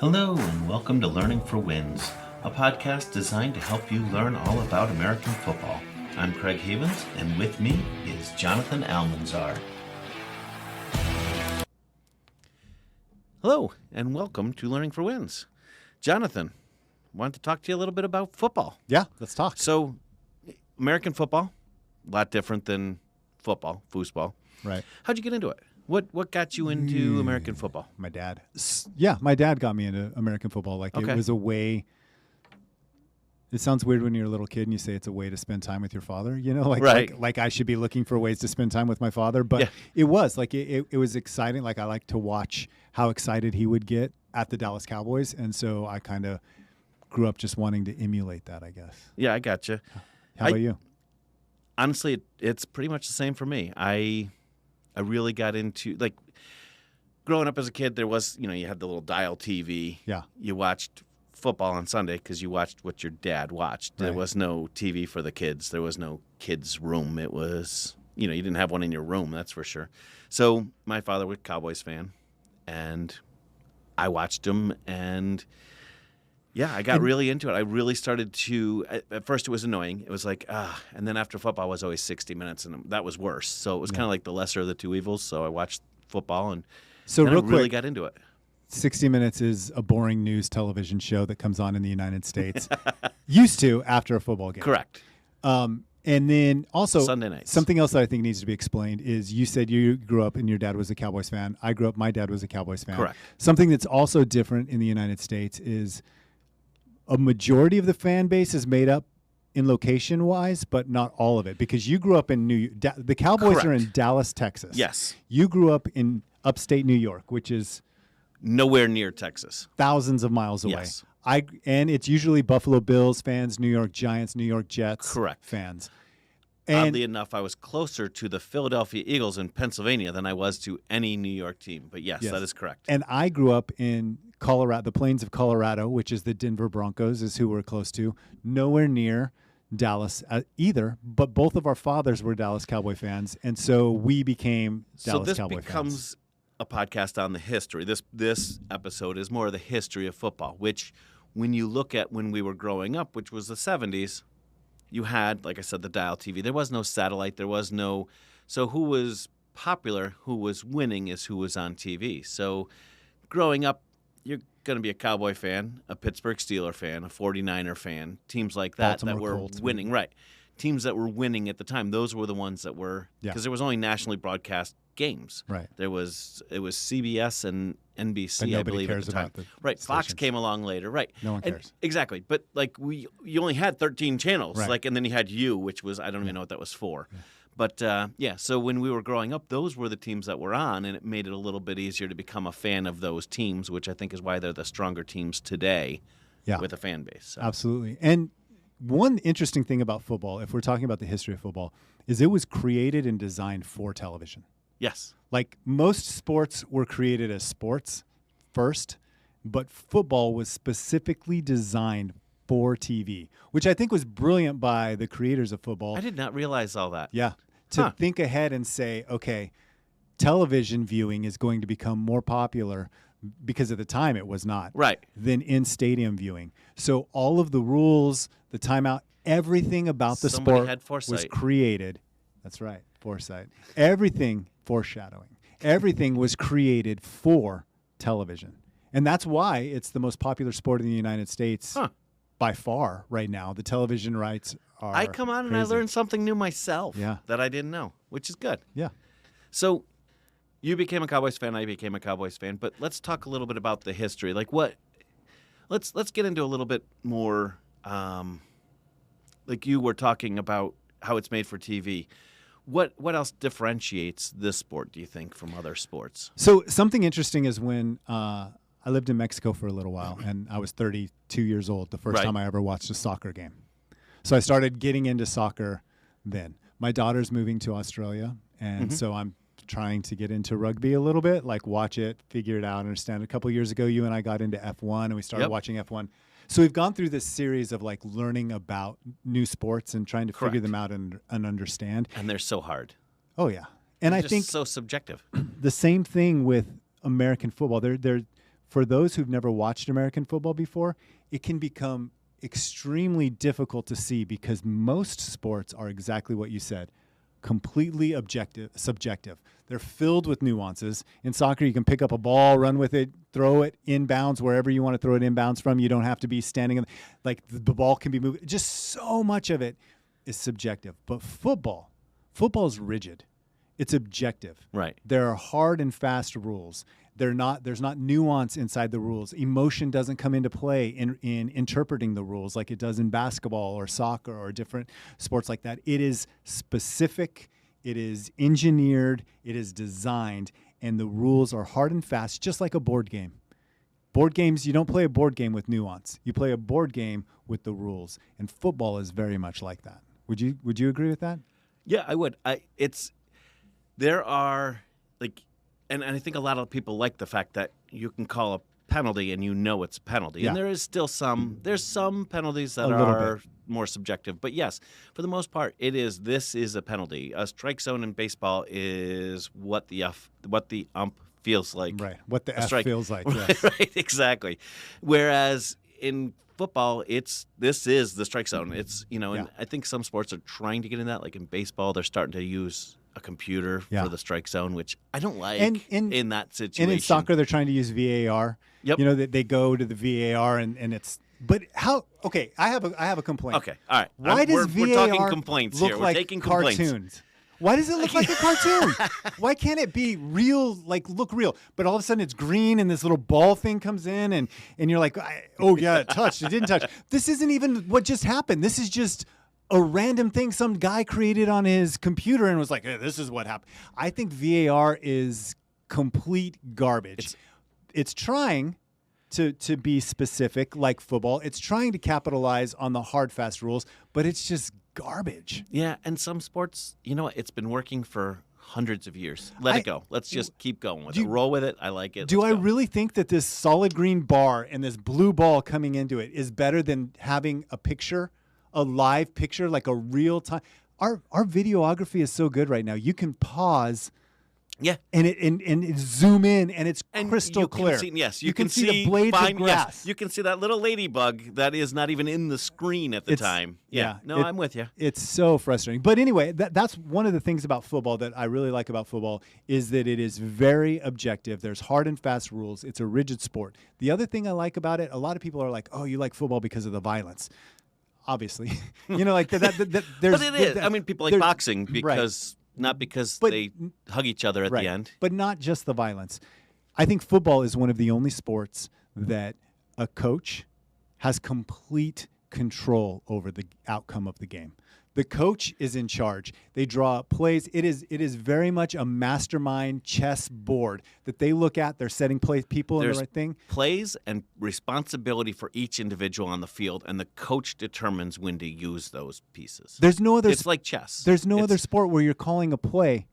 Hello, and welcome to Learning for Wins, a podcast designed to help you learn all about American football. I'm Craig Havens, and with me is Jonathan Almanzar. Hello, and welcome to Learning for Wins. Jonathan, wanted to talk to you a little bit about football. Yeah, let's talk. So, American football, a lot different than football, foosball. Right. How'd you get into it? What got you into American football? My dad. Yeah, my dad got me into American football. Like Okay. It was a way. It sounds weird when you're a little kid and you say it's a way to spend time with your father. You know, Right. like I should be looking for ways to spend time with my father. But Yeah. it was like it was exciting. Like I like to watch how excited he would get at the Dallas Cowboys, and so I kind of grew up just wanting to emulate that, I guess. Yeah, I gotcha. How about you? Honestly, it's pretty much the same for me. I really got into, like, growing up as a kid, there was, you had the little dial TV. Yeah. You watched football on Sunday because you watched what your dad watched. There Right. was no TV for the kids. There was no kids' room. It was, you didn't have one in your room, that's for sure. So my father was a Cowboys fan, and I watched him, and yeah, I got really into it. I really started to, at first it was annoying. It was like, and then after football was always 60 minutes, and that was worse. So it was kind of like the lesser of the two evils. So I watched football, and So then real I really quick, got into it. 60 Minutes is a boring news television show that comes on in the United States. Used to after a football game. Correct. And then also Sunday nights. something else that I think needs to be explained is you said you grew up and your dad was a Cowboys fan. I grew up, my dad was a Cowboys fan. Correct. Something that's also different in the United States is a majority of the fan base is made up in location wise, but not all of it, because you grew up in the Cowboys are in Correct. Dallas, Texas. Yes. You grew up in upstate New York, which is Nowhere near Texas. thousands of miles away. Yes. And it's usually Buffalo Bills fans, New York Giants, New York Jets Correct. fans. And Oddly enough, I was closer to the Philadelphia Eagles in Pennsylvania than I was to any New York team. But yes, Yes. that is correct. And I grew up in Colorado, the plains of Colorado, which is the Denver Broncos, is who we're close to. Nowhere near Dallas either, but both of our fathers were Dallas Cowboy fans, and so we became Dallas this Cowboy becomes fans. a podcast on the history. This episode is more of the history of football, which when you look at when we were growing up, which was the 70s, you had, like I said, the dial TV. There was no satellite. There was no – so who was popular, who was winning is who was on TV. So growing up, you're going to be a Cowboy fan, a Pittsburgh Steeler fan, a 49er fan, teams like that Baltimore that were Colts, winning. Right. Teams that were winning at the time, those were the ones that were – Yeah. because there was only nationally broadcast games. Right. It was CBS and NBC, But I nobody believe, at cares the time. about the Right. Fox stations. came along later. Right. No one And- cares. exactly. But like you only had 13 channels. Right. Like, and then you had which was I don't even know what that was for. Yeah. But so when we were growing up, those were the teams that were on, and it made it a little bit easier to become a fan of those teams, which I think is why they're the stronger teams today Yeah. with a fan base. So. Absolutely. And one interesting thing about football, if we're talking about the history of football, is it was created and designed for television. Yes. Like most sports were created as sports first, but football was specifically designed for TV, which I think was brilliant by the creators of football. I did not realize all that. Yeah. To think ahead and say, okay, television viewing is going to become more popular because at the time it was not. Right. Than in stadium viewing. So all of the rules, the timeout, everything about the Somebody sport had foresight. was created. That's right. Foresight. Everything, foreshadowing. Everything was created for television. And that's why it's the most popular sport in the United States by far right now. The television rights are I come on and I crazy. learned something new myself Yeah. that I didn't know, which is good. Yeah. So you became a Cowboys fan, I became a Cowboys fan, but let's talk a little bit about the history. Like let's get into a little bit more like you were talking about how it's made for TV. What else differentiates this sport, do you think, from other sports? So something interesting is when I lived in Mexico for a little while, and I was 32 years old the first Right. time I ever watched a soccer game. So I started getting into soccer then. My daughter's moving to Australia, and so I'm trying to get into rugby a little bit, like watch it, figure it out, understand. A couple of years ago, you and I got into F1, and we started watching F1. So we've gone through this series of like learning about new sports and trying to figure them out and understand. And they're so hard. Oh, yeah. And I Just think so subjective. the same thing with American football. for those who've never watched American football before, it can become extremely difficult to see because most sports are exactly what you said, completely subjective. They're filled with nuances. In soccer, you can pick up a ball, run with it, throw it inbounds wherever you want to throw it inbounds from. You don't have to be standing like the ball can be moved. Just so much of it is subjective. But football is rigid. It's objective. Right. There are hard and fast rules. There's not nuance inside the rules. Emotion doesn't come into play in interpreting the rules like it does in basketball or soccer or different sports like that. It is specific, it is engineered, it is designed, and the rules are hard and fast, just like a board game. Board games, you don't play a board game with nuance. You play a board game with the rules. And football is very much like that. Would you agree with that? Yeah, I would. There are like, and I think a lot of people like the fact that you can call a penalty and you know it's a penalty. Yeah. And there is still there's some penalties that A little are bit. more subjective. But yes, for the most part, this is a penalty. A strike zone in baseball is what the ump feels like. Right. What the F strike. feels like. Right, Yes. right, exactly. Whereas in football, this is the strike zone. It's, and Yeah. I think some sports are trying to get in that. Like in baseball, they're starting to use a computer Yeah. for the strike zone, which I don't like And in that situation. And in soccer, they're trying to use VAR. Yep. They go to the VAR and it's. But how? Okay, I have a complaint. Okay, all right. Why does VAR we're talking complaints look here. like We're taking cartoons? complaints. Why does it look like a cartoon? Why can't it be real, like look real? But all of a sudden it's green and this little ball thing comes in and you're like, oh yeah, it touched. It didn't touch. This isn't even what just happened. This is just a random thing some guy created on his computer and was like, hey, this is what happened. I think VAR is complete garbage. It's trying to be specific like football. It's trying to capitalize on the hard, fast rules, but it's just garbage. Yeah, and some sports, it's been working for hundreds of years. Let it go. Let's just keep going with it. Roll with it. I like it. Do Let's I go. really think that this solid green bar and this blue ball coming into it is better than having a live picture, like a real time? Our videography is so good right now. You can pause. Yeah. And it zoom in and it's crystal clear. You can see the blades of grass. Yes, you can see that little ladybug that is not even in the screen at the time. Yeah. No, I'm with you. It's so frustrating. But anyway, that's one of the things about football that I really like about football is that it is very objective. There's hard and fast rules. It's a rigid sport. The other thing I like about it, a lot of people are like, oh, you like football because of the violence. Obviously. Like that there's. But it is. I mean, people like boxing because... Right. Not because But- they hug each other at Right. the end. But not just the violence. I think football is one of the only sports that a coach has complete control over the outcome of the game. The coach is in charge. They draw up plays. It is very much a mastermind chess board that they look at. They're setting people in the right thing. Plays and responsibility for each individual on the field, and the coach determines when to use those pieces. There's no other. It's like chess. There's no other sport where you're calling a play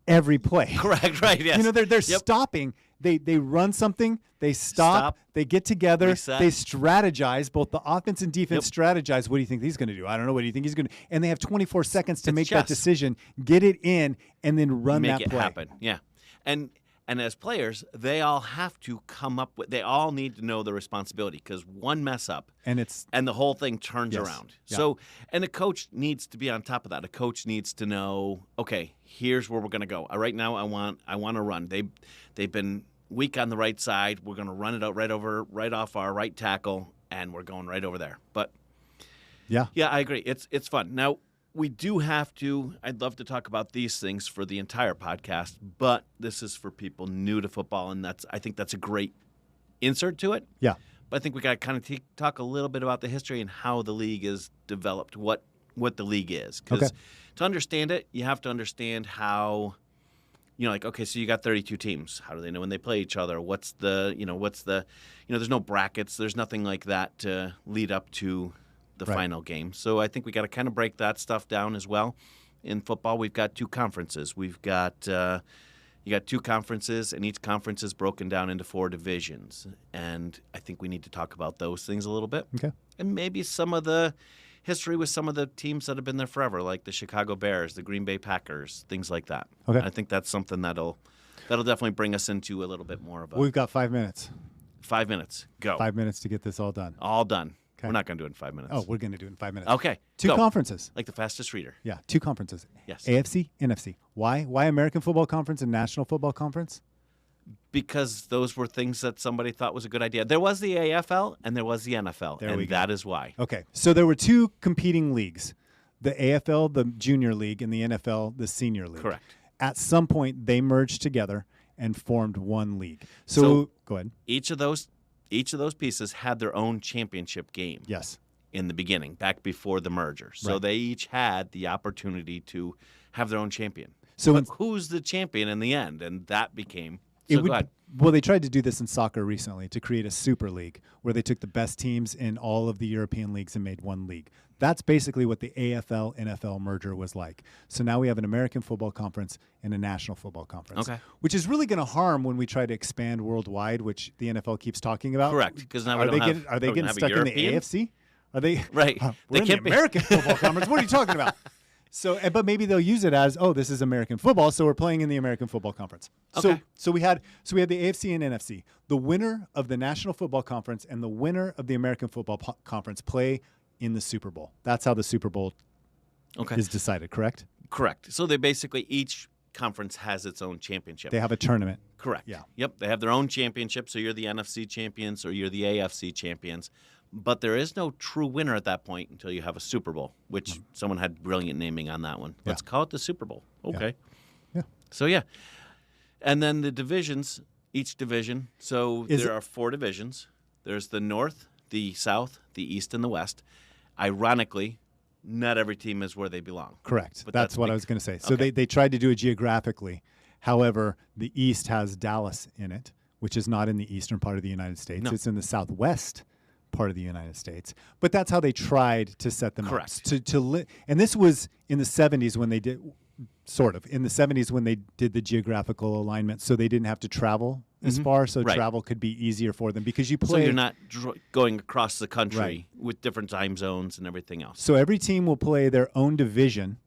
every play. Correct. Right. Yes. They're stopping. They run something. They stop. They get together. Reset. They strategize. Both the offense and defense strategize. What do you think he's going to do? I don't know. What do you think he's going to? And they have 24 seconds to make that chess. decision, get it in, and then run Make that it play. happen. Yeah. And as players, they all have to come up with. They all need to know the responsibility because one mess up, And the whole thing turns Yes. around. Yeah. So, and a coach needs to be on top of that. A coach needs to know, okay, here's where we're going to go. Right now, I want to run. They've been weak on the right side. We're going to run it out right off our right tackle, and we're going right over there. But Yeah. yeah, I agree. It's fun. Now, we do have to, I'd love to talk about these things for the entire podcast, but this is for people new to football, and I think that's a great insert to it. Yeah. But I think we got to kind of talk a little bit about the history and how the league is developed, what the league is. Because to understand it, you have to understand how, okay, so you got 32 teams. How do they know when they play each other? There's no brackets. There's nothing like that to lead up to the final game. So I think we got to kind of break that stuff down as well. In football, we've got two conferences. We've got you got two conferences, and each conference is broken down into 4 divisions. And I think we need to talk about those things a little bit. Okay. And maybe some of the history with some of the teams that have been there forever, like the Chicago Bears, the Green Bay Packers, things like that. Okay. I think that's something that'll that'll definitely bring us into a little bit more of a We've got 5 minutes. 5 minutes. Go. 5 minutes to get this all done. All done. Okay. We're not going to do it in 5 minutes. Oh, we're going to do it in 5 minutes. Okay. Two Go. conferences. Like the fastest reader. Yeah, 2 conferences. Yes. AFC, NFC. Why? Why American Football Conference and National Football Conference? Because those were things that somebody thought was a good idea. There was the AFL and there was the NFL, There we and go. that is why. Okay, so there were 2 competing leagues, the AFL, the junior league, and the NFL, the senior league. Correct. At some point, they merged together and formed one league. So go ahead. Each of those pieces had their own championship game. Yes. In the beginning, back before the merger. So Right. they each had the opportunity to have their own champion. So But who's the champion in the end? And that became it so would, go ahead. well, they tried to do this in soccer recently to create a super league where they took the best teams in all of the European leagues and made one league. That's basically what the AFL NFL merger was like. So now we have an American Football Conference and a National Football Conference, Okay. which is really going to harm when we try to expand worldwide, which the NFL keeps talking about. Correct, because now we are don't they have- getting, are they are we getting gonna have a stuck in the European? AFC? Are they Right. we're They in the can't be- American Football Conference. What are you talking about? So, but maybe they'll use it as, oh, this is American football, so we're playing in the American Football Conference. Okay. So we had the AFC and NFC. The winner of the National Football Conference and the winner of the American Football Conference play in the Super Bowl. That's how the Super Bowl Okay. is decided, correct? Correct. So they basically each conference has its own championship. They have a tournament. Correct. Yeah. Yep. They have their own championship. So you're the NFC champions or you're the AFC champions. But there is no true winner at that point until you have a Super Bowl, which someone had brilliant naming on that one. Let's call it the Super Bowl. Okay. Yeah. So, yeah. And then the divisions, each division. So there are 4 divisions. There's the North, the South, the East, and the West. Ironically, not every team is where they belong. Correct. But That's what I was going to say. So they tried to do it geographically. However, the East has Dallas in it, which is not in the eastern part of the United States. No. It's in the southwest part of the United States. But that's how they tried to set them Correct. up. And this was in the 70s when they did, sort of, in the 70s when they did the geographical alignment, so they didn't have to travel as far, so Right. travel could be easier for them because you So play. you're not going across the country Right. with different time zones and everything else. So every team will play their own division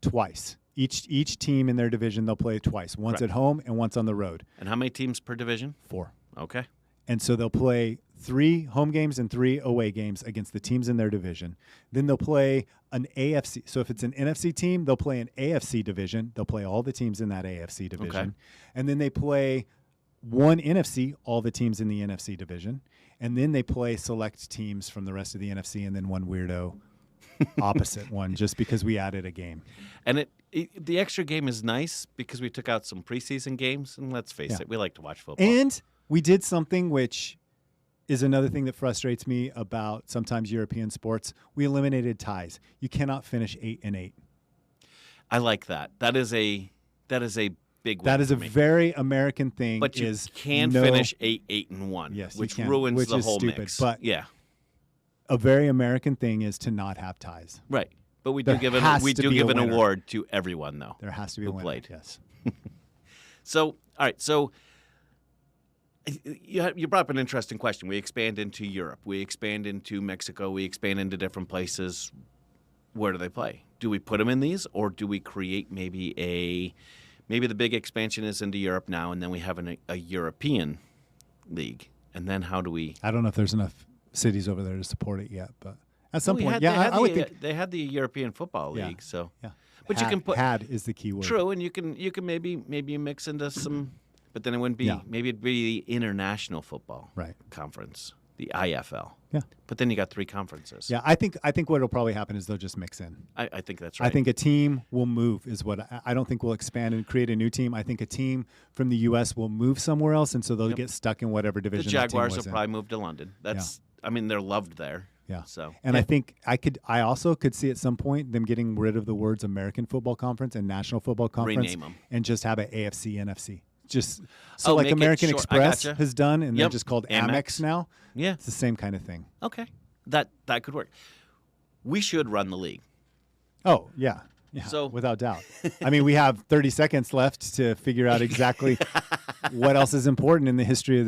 twice. Each team in their division, they'll play twice, once Correct. at home and once on the road. And how many teams per division? 4. Okay. And so they'll play 3 home games and 3 away games against the teams in their division. Then they'll play an AFC. So if it's an NFC team, they'll play an AFC division. They'll play all the teams in that AFC division. Okay. And then they play one NFC, all the teams in the NFC division. And then they play select teams from the rest of the NFC and then one weirdo opposite one just because we added a game. And the extra game is nice because we took out some preseason games. And let's face Yeah. it, we like to watch football. And we did something which is another thing that frustrates me about sometimes European sports. We eliminated ties. You cannot finish 8-8. I like that. That is a big win That is for a me. very American thing. But you is can no- finish 8-1. Yes, you which can, ruins which the is whole stupid, mix. but- yeah, A very American thing is to not have ties. right. But we There do give has to be a an winner. award to everyone though. There has to be a Who winner. played. Yes. So, all right. So, you brought up an interesting question. We expand into Europe. We expand into Mexico. We expand into different places. Where do they play? Do we put them in these, or do we create maybe the big expansion is into Europe now, and then we have a European league, and then how do we? I don't know if there's enough cities over there to support it yet, but at some We point, had- yeah, they had I would the, think. they had the European Football Yeah. League. So, Yeah. but you can put had is the key word. true, and you can maybe mix into some, but then it wouldn't be. Yeah. Maybe it'd be the International Football Right. Conference, the IFL. Yeah. But then you got 3 conferences. Yeah, I think what will probably happen is they'll just mix in. I think that's right. I think a team will move is what I don't think we'll expand and create a new team. I think a team from the U.S. will move somewhere else, and so they'll get stuck in whatever the division that team Jaguars will was in. probably move to London. That's. I mean, they're loved there. Yeah. So. And yeah. I think I also could see at some point them getting rid of the words American Football Conference and National Football Conference Rename 'em. and just have an AFC NFC. Just so Oh, like make it American short. I Express gotcha. has done, and they're Yep. just called Amex. Amex now. Yeah. It's the same kind of thing. Okay. That could work. We should run the league. Oh yeah. Yeah, So- without doubt. I mean, we have 30 seconds left to figure out exactly what else is important in the history of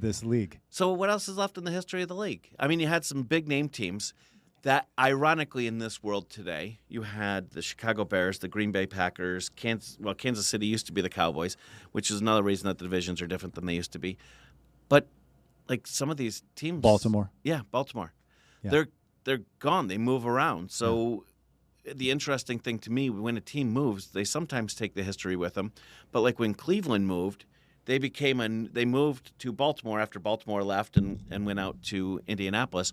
this league. So what else is left in the history of the league? I mean, you had some big name teams. That ironically in this world today, you had the Chicago Bears, the Green Bay Packers, Kansas City used to be the Cowboys, which is another reason that the divisions are different than they used to be. But like some of these teams, Baltimore. yeah, Baltimore, Yeah. they're gone. They move around. So the interesting thing to me, when a team moves, they sometimes take the history with them. But like when Cleveland moved, they moved to Baltimore after Baltimore left and went out to Indianapolis.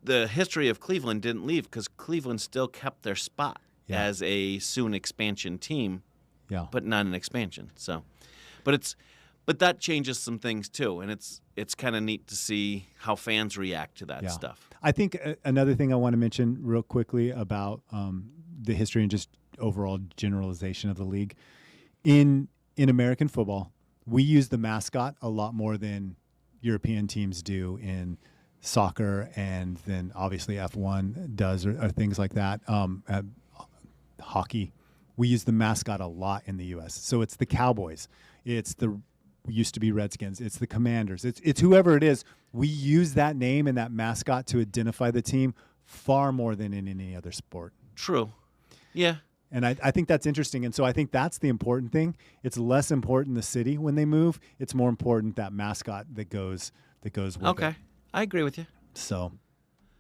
The history of Cleveland didn't leave because Cleveland still kept their spot as a soon expansion team, but not an expansion. So, but that changes some things too, and it's kind of neat to see how fans react to that stuff. I think another thing I want to mention real quickly about the history and just overall generalization of the league in American football, we use the mascot a lot more than European teams do in soccer, and then obviously F1 does or things like that. Hockey, we use the mascot a lot in the U.S. So it's the Cowboys, it's the used to be Redskins, it's the Commanders, it's whoever it is. We use that name and that mascot to identify the team far more than in any other sport. True. Yeah. And I think that's interesting. And so I think that's the important thing. It's less important the city when they move. It's more important that mascot that goes with it. Okay. I agree with you. So,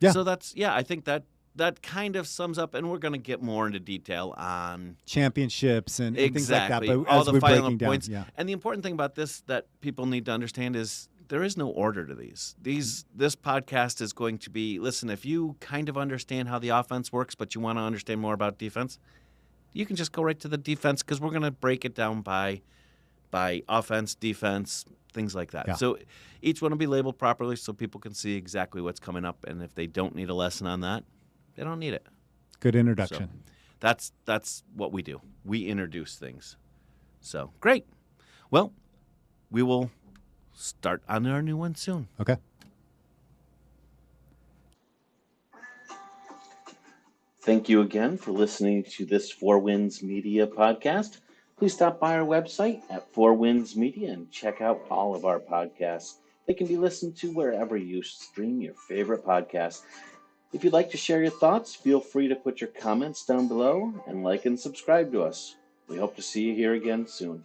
yeah. So I think that kind of sums up, and we're going to get more into detail on championships and things like that. But all as the we're final breaking points. down, And the important thing about this that people need to understand is there is no order to these. This podcast is going to be, listen, if you kind of understand how the offense works, but you want to understand more about defense, you can just go right to the defense because we're going to break it down by offense, defense, things like that. Yeah. So each one will be labeled properly so people can see exactly what's coming up. And if they don't need a lesson on that, they don't need it. good introduction. So that's what we do. We introduce things. So great. Well, we will start on our new one soon. Okay. Thank you again for listening to this Four Winds Media podcast. Please stop by our website at Four Winds Media and check out all of our podcasts. They can be listened to wherever you stream your favorite podcasts. If you'd like to share your thoughts, feel free to put your comments down below and like and subscribe to us. We hope to see you here again soon.